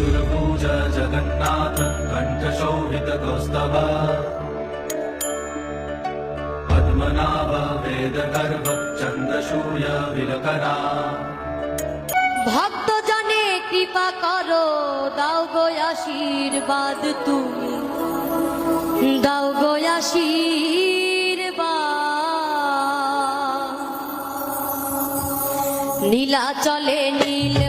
चतुर्भुज जगन्नाथ कंठशोभित कौस्तभ पद्मनाभ वेदगर्भ चंद्रसूर्य विलकरा ভক্ত জনে কৃপা করো দাও গো আশীর্বাদ তুমি দাও গো আশীর্বাদ নীলাচলে নীল